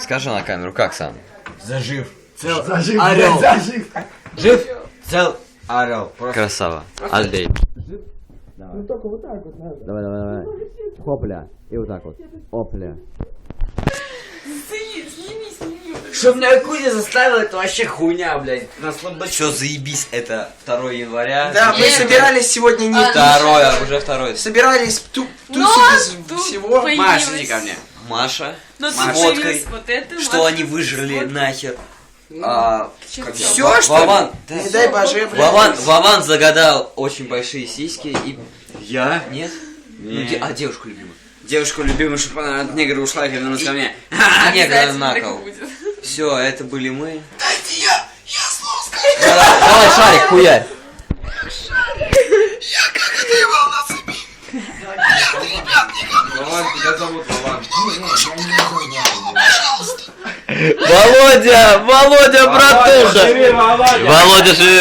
Скажи на камеру, как сам? Зажив. Цел. Зажив, Орел. блядь, зажив. Жив. Цел. Орел. Просто. Красава. Отбей. Ну только вот так вот надо. Давай, давай, давай. Хопля. И вот так вот. Опля. Сними. Что меня Кузя заставил, это вообще хуйня, блядь. На слабо... Все, заебись, это 2 января. Да, мы собирались сегодня не... Второе, уже второе. Собирались тусить без всего. Маша, иди ко мне. Маша. Но С тут водкой. появилось вот это Что вот. они выжрали нахер. Все, что ли? Вован, Не дай боже, блядь. Вован загадал очень большие сиськи и... Я? Нет? Ну, а девушку любимую? Девушку любимую, чтобы она от негра ушла и вернулась ко мне. Негра Обязательно на так кол. будет. Все, это были мы. Дайте я слово скажу. Давай, шарик, хуярь. Я как это ебал на цепи. Ребят, никому. Вован, тебя зовут Вован. Володя, братуха. Володя! Володя живет.